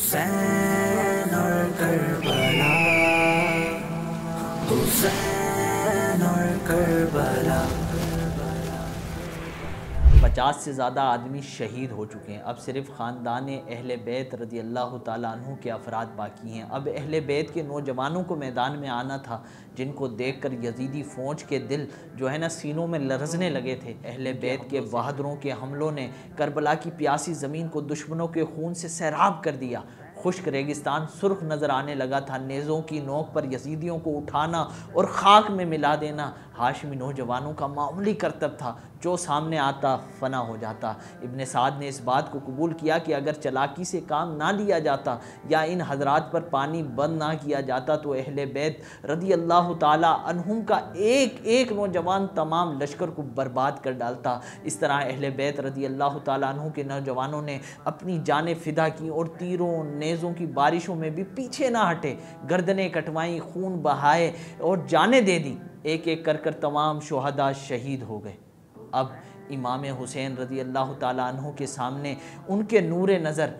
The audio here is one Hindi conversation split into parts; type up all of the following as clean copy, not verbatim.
हुसैन और करबला, हुसैन और करबला। 50 से ज़्यादा आदमी शहीद हो चुके हैं। अब सिर्फ ख़ानदान अहले बैत रज़ी अल्लाह ताला अन्हु के अफराद बाकी हैं। अब अहले बैत के नौजवानों को मैदान में आना था, जिनको देखकर यजीदी फ़ौज के दिल जो है ना सीनों में लरज़ने लगे थे। अहले बैत के बहादुरों के हमलों ने करबला की प्यासी ज़मीन को दुश्मनों के खून से सैराब कर दिया। खुश्क रेगिस्तान सुर्ख नज़र आने लगा था। नेज़ों की नोक पर यजीदियों को उठाना और ख़ाक में मिला देना हाशमी नौजवानों का मामूली करतब था। जो सामने आता फना हो जाता। इब्ने साद ने इस बात को कबूल किया कि अगर चलाकी से काम ना लिया जाता या इन हजरात पर पानी बंद ना किया जाता तो अहले बैत रज़ी अल्लाह ताला अन्हुम का एक एक नौजवान तमाम लश्कर को बर्बाद कर डालता। इस तरह अहले बैत रज़ी अल्लाह ताला अन्हु के नौजवानों ने अपनी जानें फ़िदा की और तीरों नेज़ों की बारिशों में भी पीछे ना हटे। गर्दनें कटवाई, खून बहाए और जानें दे दी। एक एक कर कर तमाम शुहदा शहीद हो गए। अब इमाम हुसैन रज़ी अल्लाह ताला अन्हु के सामने उनके नूरे नज़र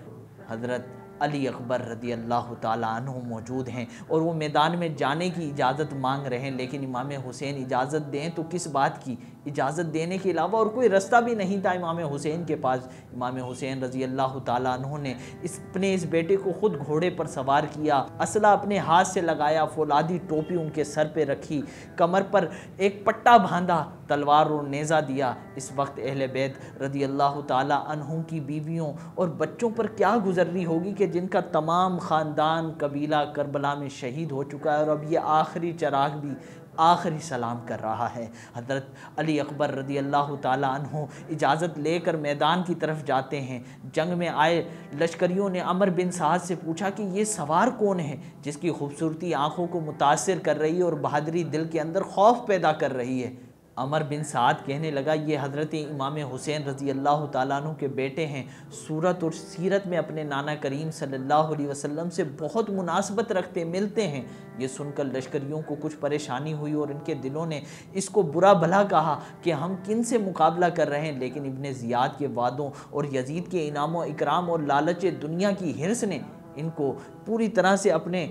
हज़रत अली अकबर रज़ी अल्लाह ताला अन्हु मौजूद हैं और वो मैदान में जाने की इजाज़त मांग रहे हैं। लेकिन इमाम हुसैन इजाज़त दें तो किस बात की, इजाज़त देने के अलावा और कोई रास्ता भी नहीं था इमाम हुसैन के पास। इमाम हुसैन रज़ी अल्लाह ताला अन्हु ने अपने इस बेटे को ख़ुद घोड़े पर सवार किया, असला अपने हाथ से लगाया, फौलादी टोपी उनके सर पे रखी, कमर पर एक पट्टा बांधा, तलवार और नेज़ा दिया। इस वक्त अहले बैत रज़ी अल्लाह ताला अन्हुम की बीवियों और बच्चों पर क्या गुजरी होगी कि जिनका तमाम ख़ानदान कबीला करबला में शहीद हो चुका है और अब ये आखिरी चिराग भी आखिरी सलाम कर रहा है। हज़रत अली अकबर रज़ी अल्लाह ताला अन्हु इजाज़त लेकर मैदान की तरफ जाते हैं। जंग में आए लश्करियों ने अमर बिन साद से पूछा कि ये सवार कौन है जिसकी खूबसूरती आँखों को मुतासिर कर रही है और बहादुरी दिल के अंदर खौफ पैदा कर रही है। अमर बिन साद कहने लगा, ये हज़रत इमाम हुसैन रज़ी अल्लाह ताला अन्हु के बेटे हैं। सूरत और सीरत में अपने नाना करीम सल्लल्लाहु अलैहि वसल्लम से बहुत मुनासबत रखते मिलते हैं। ये सुनकर लश्करियों को कुछ परेशानी हुई और इनके दिलों ने इसको बुरा भला कहा कि हम किन से मुकाबला कर रहे हैं। लेकिन इब्ने ज़ियाद के वादों और यजीद के इनाम इकराम और लालच दुनिया की हिर्स ने इनको पूरी तरह से अपने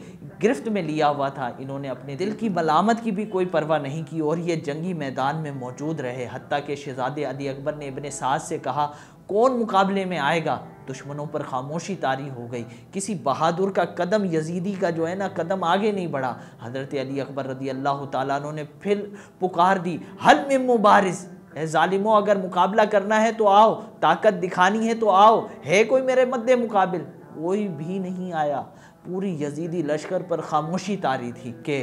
गिरफ्त में लिया हुआ था। इन्होंने अपने दिल की मलामत की भी कोई परवाह नहीं की और ये जंगी मैदान में मौजूद रहे। हत्ता के शहज़ादे अली अकबर ने इब्ने साद से कहा, कौन मुकाबले में आएगा। दुश्मनों पर खामोशी तारी हो गई। किसी बहादुर का कदम यजीदी का जो है ना कदम आगे नहीं बढ़ा। हज़रत अली अकबर रज़ी अल्लाह ताला अन्हु ने फिर पुकार दी, हल मिन मुबारिज़, ए ज़ालिमों अगर मुकाबला करना है तो आओ, ताकत दिखानी है तो आओ, है कोई मेरे मद्दे मुकाबिल। कोई भी नहीं आया। पूरी यजीदी लश्कर पर खामोशी तारी थी कि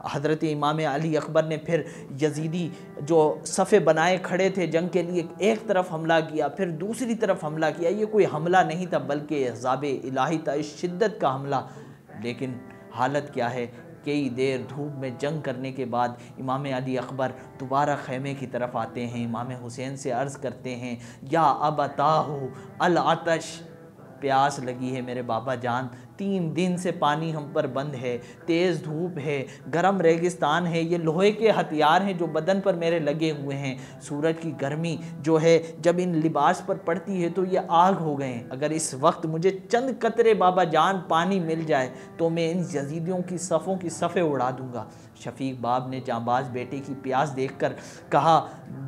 हज़रत इमाम अली अकबर ने फिर यजीदी जो सफ़े बनाए खड़े थे जंग के लिए, एक तरफ हमला किया फिर दूसरी तरफ हमला किया। ये कोई हमला नहीं था बल्कि अज़ाबे इलाही था, इस शिद्दत का हमला। लेकिन हालत क्या है, कई देर धूप में जंग करने के बाद इमाम अली अकबर दोबारा खैमे की तरफ आते हैं। इमाम हुसैन से अर्ज़ करते हैं, या अबताहु अल आतश, प्यास लगी है मेरे बाबा जान, 3 दिन से पानी हम पर बंद है, तेज़ धूप है, गरम रेगिस्तान है, ये लोहे के हथियार हैं जो बदन पर मेरे लगे हुए हैं। सूरज की गर्मी जो है जब इन लिबास पर पड़ती है तो ये आग हो गए हैं। अगर इस वक्त मुझे चंद कतरे बाबा जान पानी मिल जाए तो मैं इन यजीदियों की सफ़ों की सफ़े उड़ा दूँगा। शफीक बाब ने जांबाज बेटे की प्यास देखकर कहा,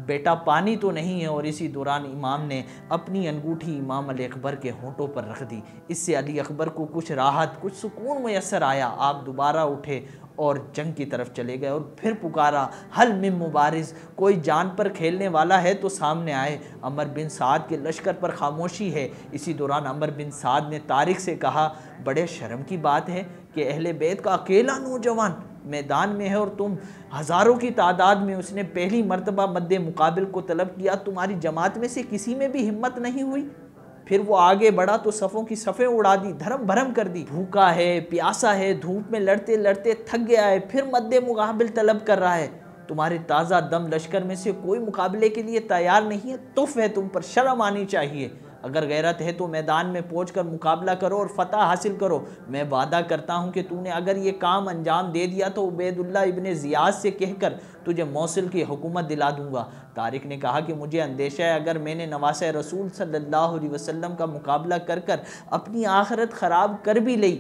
बेटा पानी तो नहीं है। और इसी दौरान इमाम ने अपनी अंगूठी इमाम अली अकबर के होंठों पर रख दी। इससे अली अकबर को कुछ राहत, कुछ सुकून मैसर आया। आप दोबारा उठे और जंग की तरफ चले गए और फिर पुकारा, हल मिन मुबारिज़, कोई जान पर खेलने वाला है तो सामने आए। अमर बिन साद के लश्कर पर खामोशी है। इसी दौरान अमर बिन साद ने तारिक से कहा, बड़े शर्म की बात है कि अहले बैत का अकेला नौजवान मैदान में है और तुम हज़ारों की तादाद में उसने पहली मर्तबा मद्दे मुकाबिल को तलब किया, तुम्हारी जमात में से किसी में भी हिम्मत नहीं हुई। फिर वो आगे बढ़ा तो सफ़ों की सफ़ें उड़ा दी, धर्म भरम कर दी। भूखा है, प्यासा है, धूप में लड़ते लड़ते थक गया है, फिर मद्दे मुकाबिल तलब कर रहा है। तुम्हारे ताज़ा दम लश्कर में से कोई मुकाबले के लिए तैयार नहीं है। तुफ़ है तुम पर, शर्म आनी चाहिए। अगर गैरत है तो मैदान में पहुंचकर मुकाबला करो और फतह हासिल करो। मैं वादा करता हूं कि तूने अगर ये काम अंजाम दे दिया तो उबैदुल्लाह इब्ने ज़ियाद से कहकर तुझे मौसिल की हुकूमत दिला दूंगा। तारिक ने कहा कि मुझे अंदेशा है अगर मैंने नवासे रसूल सल्लल्लाहु अलैहि वसल्लम का मुकाबला कर कर अपनी आखिरत ख़राब कर भी ली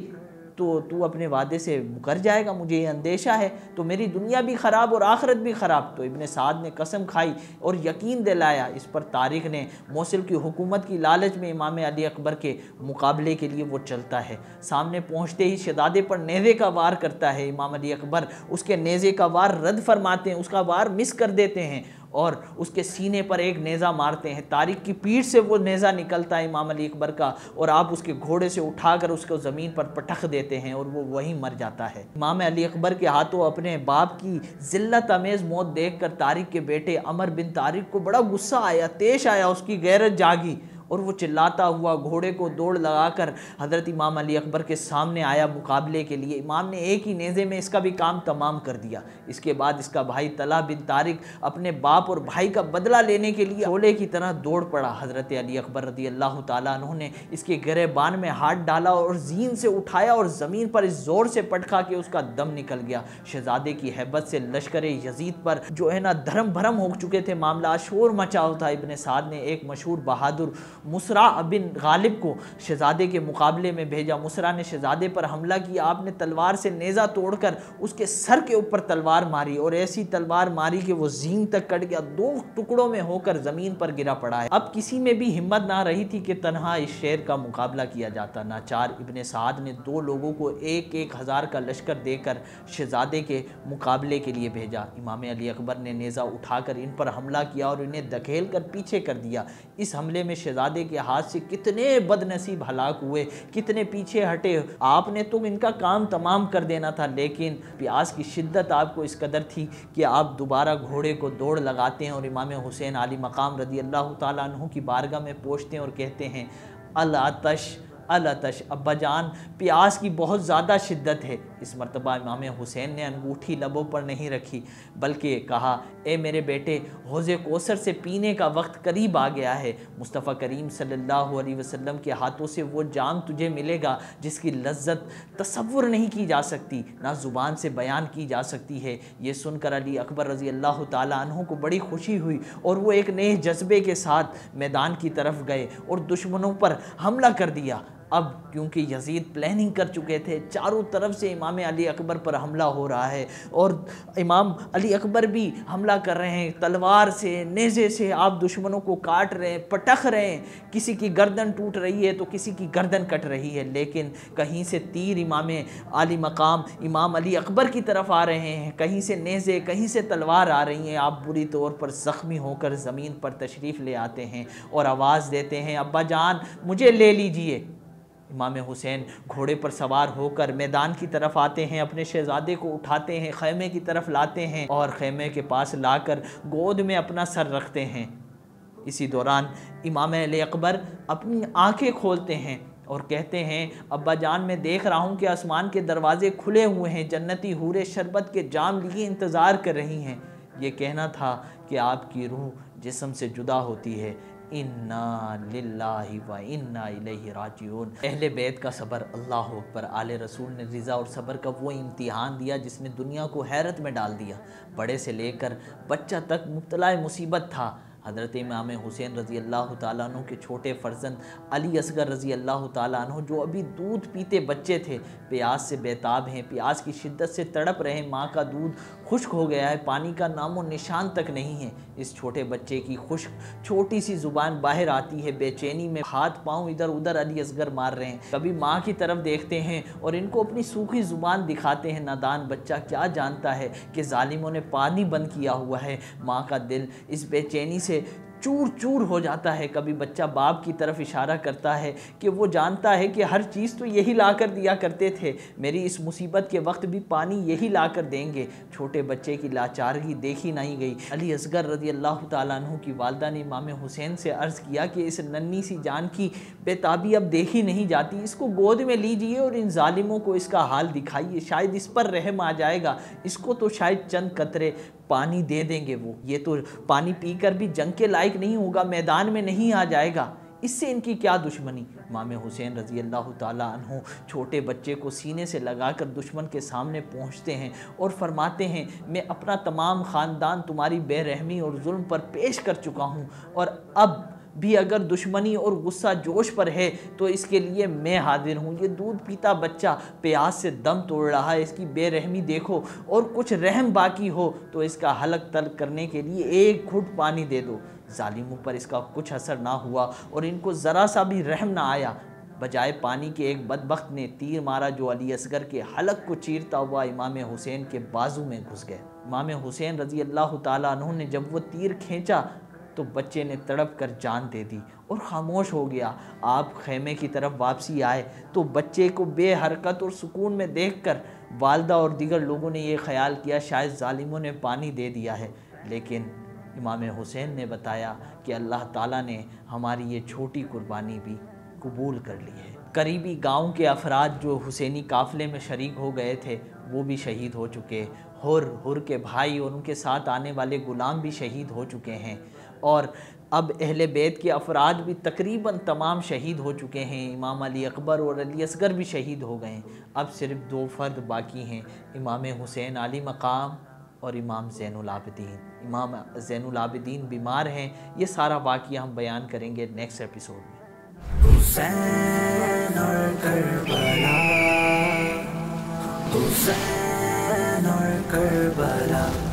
तो तू अपने वादे से मुकर जाएगा, मुझे ये अंदेशा है, तो मेरी दुनिया भी ख़राब और आखिरत भी ख़राब। तो इब्ने साद ने कसम खाई और यकीन दिलाया। इस पर तारिक ने मौसिल की हुकूमत की लालच में इमाम अली अकबर के मुकाबले के लिए वो चलता है। सामने पहुँचते ही शहजादे पर नेज़े का वार करता है। इमाम अली अकबर उसके नेज़े का वार रद्द फरमाते हैं, उसका वार मिस कर देते हैं और उसके सीने पर एक नेज़ा मारते हैं। तारिक की पीठ से वो नेज़ा निकलता है इमाम अली अकबर का और आप उसके घोड़े से उठाकर उसको ज़मीन पर पटक देते हैं और वो वहीं मर जाता है। इमाम अली अकबर के हाथों अपने बाप की ज़िल्लत अमेज़ मौत देखकर तारिक के बेटे अमर बिन तारिक को बड़ा गुस्सा आया, तेश आया, उसकी गैरत जागी और वो चिल्लाता हुआ घोड़े को दौड़ लगाकर हज़रत इमाम अली अकबर के सामने आया मुकाबले के लिए। इमाम ने एक ही नेज़े में इसका भी काम तमाम कर दिया। इसके बाद इसका भाई तला बिन तारिक अपने बाप और भाई का बदला लेने के लिए शोले की तरह दौड़ पड़ा। हज़रत अली अकबर रज़ी अल्लाह ताला अन्हु ने इसके गिरेबान में हाथ डाला और जीन से उठाया और ज़मीन पर इस ज़ोर से पटका कि उसका दम निकल गया। शहज़ादे की हैबत से लश्कर यजीद पर जो है ना धर्म भरम हो चुके थे, मामला शोर मचा था। इब्ने साद ने एक मशहूर बहादुर मुसरा बिन गालिब को शहजादे के मुकाबले में भेजा। मुसरा ने शहजादे पर हमला किया, आपने तलवार से नेज़ा तोड़कर उसके सर के ऊपर तलवार मारी और ऐसी तलवार मारी कि वो जीन तक कट गया, 2 टुकड़ों में होकर ज़मीन पर गिरा पड़ा है। अब किसी में भी हिम्मत ना रही थी कि तन्हा इस शेर का मुकाबला किया जाता। नाचार इब्ने साद ने 2 लोगों को 1-1 हज़ार का लश्कर देकर शहजादे के मुकाबले के लिए भेजा। इमाम अली अकबर ने नेज़ा उठाकर इन पर हमला किया और इन्हें धकेल कर पीछे कर दिया। इस हमले में शहजादे के हाथ से कितने बदनसीब हलाक हुए, कितने पीछे हटे। आपने तो इनका काम तमाम कर देना था, लेकिन प्यास की शिद्दत आपको इस कदर थी कि आप दोबारा घोड़े को दौड़ लगाते हैं और इमाम हुसैन आली मकाम रज़ी अल्लाह ताला अन्हु की बारगाह में पहुँचते हैं और कहते हैं अल आतश अल आतश, अब्बा जान प्यास की बहुत ज़्यादा शिद्दत है। इस मरतबा इमाम हुसैन ने अंगूठी लबों पर नहीं रखी बल्कि कहा ए मेरे बेटे, हौज़े कौसर से पीने का वक्त करीब आ गया है। मुस्तफ़ा करीम सल्लल्लाहु अलैहि वसल्लम के हाथों से वो जाम तुझे मिलेगा जिसकी लज्जत तसव्वुर नहीं की जा सकती, ना ज़ुबान से बयान की जा सकती है। ये सुनकर अली अकबर रज़ी अल्लाह ताला अन्हु को बड़ी खुशी हुई और वो एक नए जज्बे के साथ मैदान की तरफ गए और दुश्मनों पर हमला कर दिया। अब क्योंकि यजीद प्लानिंग कर चुके थे, चारों तरफ से इमाम अली अकबर पर हमला हो रहा है और इमाम अली अकबर भी हमला कर रहे हैं तलवार से, नेज़े से। आप दुश्मनों को काट रहे हैं, पटक रहे हैं, किसी की गर्दन टूट रही है तो किसी की गर्दन कट रही है, लेकिन कहीं से तीर इमाम आली मकाम इमाम अली अकबर की तरफ आ रहे हैं, कहीं से नेज़े, कहीं से तलवार आ रही हैं। आप बुरी तौर पर ज़ख्मी होकर ज़मीन पर तशरीफ़ ले आते हैं और आवाज़ देते हैं अब्बा जान मुझे ले लीजिए। इमाम हुसैन घोड़े पर सवार होकर मैदान की तरफ आते हैं, अपने शहजादे को उठाते हैं, खैमे की तरफ लाते हैं और खैमे के पास लाकर गोद में अपना सर रखते हैं। इसी दौरान इमाम अली अकबर अपनी आंखें खोलते हैं और कहते हैं अब्बा जान मैं देख रहा हूँ कि आसमान के दरवाजे खुले हुए हैं, जन्नती हूरें शरबत के जाम लिए इंतज़ार कर रही हैं। ये कहना था कि आपकी रूह जिस्म से जुदा होती है। इन्ना लिल्लाहि व इन्ना इलैहि राजिऊन। अहले बैत का सब्र, अल्लाह अकबर। आले रसूल ने रिज़ा और सब्र का वो इम्तिहान दिया जिसने दुनिया को हैरत में डाल दिया। बड़े से लेकर बच्चा तक मुब्तला मुसीबत था। हज़रत इमाम हुसैन रज़ी अल्लाह ताला अन्हु के छोटे फ़र्जंद अली असगर रज़ी अल्लाह ताला अन्हु जो अभी दूध पीते बच्चे थे, प्यास से बेताब हैं, प्यास की शिद्दत से तड़प रहे हैं। माँ का दूध खुश्क हो गया है, पानी का नामो निशान तक नहीं है। इस छोटे बच्चे की खुश्क छोटी सी ज़ुबान बाहर आती है, बेचैनी में हाथ पाँव इधर उधर अली असगर मार रहे हैं। कभी माँ की तरफ देखते हैं और इनको अपनी सूखी ज़ुबान दिखाते हैं। नादान बच्चा क्या जानता है कि ज़ालिमों ने पानी बंद किया हुआ है। माँ का दिल इस बेचैनी से चूर चूर हो जाता है। कभी बच्चा बाप की तरफ इशारा करता है कि वो जानता है कि हर चीज़ तो यही ला कर दिया करते थे, मेरी इस मुसीबत के वक्त भी पानी यही ला कर देंगे। छोटे बच्चे की लाचारगी देखी नहीं गई। अली असगर रज़ी अल्लाह ताला अन्हु की वालदा ने इमाम हुसैन से अर्ज़ किया कि इस नन्ही सी जान की बेताबी अब देखी नहीं जाती, इसको गोद में लीजिए और इन जालिमों को इसका हाल दिखाइए, शायद इस पर रहम आ जाएगा। इसको तो शायद चंद कतरे पानी दे देंगे वो, ये तो पानी पीकर भी जंग के लायक नहीं होगा, मैदान में नहीं आ जाएगा। इससे इनकी क्या दुश्मनी। इमाम हुसैन रज़ी अल्लाह ताला अन्हु छोटे बच्चे को सीने से लगाकर दुश्मन के सामने पहुंचते हैं और फरमाते हैं, मैं अपना तमाम ख़ानदान तुम्हारी बेरहमी और जुल्म पर पेश कर चुका हूँ, और अब भी अगर दुश्मनी और गुस्सा जोश पर है तो इसके लिए मैं हाजिर हूँ। ये दूध पीता बच्चा प्यास से दम तोड़ रहा है, इसकी बेरहमी देखो, और कुछ रहम बाकी हो तो इसका हलक तलक करने के लिए एक घुट पानी दे दो। जालिमों पर इसका कुछ असर ना हुआ और इनको ज़रा सा भी रहम ना आया। बजाय पानी के एक बदबख्त ने तीर मारा जो अली असगर के हलक को चीरता हुआ इमाम हुसैन के बाजू में घुस गए। इमाम हुसैन रज़ी अल्लाह ताला अन्हु ने जब वो तीर खींचा तो बच्चे ने तड़प कर जान दे दी और ख़ामोश हो गया। आप खैमे की तरफ वापसी आए तो बच्चे को बेहरकत और सुकून में देखकर वालदा और दीगर लोगों ने यह ख्याल किया शायद जालिमों ने पानी दे दिया है, लेकिन इमाम हुसैन ने बताया कि अल्लाह ताला ने हमारी ये छोटी कुर्बानी भी कबूल कर ली है। करीबी गांव के अफराद जो हुसैनी काफ़िले में शरीक हो गए थे वो भी शहीद हो चुके। हुर के भाई और उनके साथ आने वाले ग़ुलाम भी शहीद हो चुके हैं, और अब अहले बैत के अफराद भी तकरीबन तमाम शहीद हो चुके हैं। इमाम अली अकबर और अली असगर भी शहीद हो गए। अब सिर्फ 2 फ़र्द बाकी हैं, इमाम हुसैन आली मकाम और इमाम ज़ैनुल आबिदीन। इमाम ज़ैनुल आबिदीन बीमार हैं। ये सारा वाक़या हम बयान करेंगे नेक्स्ट एपिसोड में। हुसैन और करबला, हुसैन और करबला।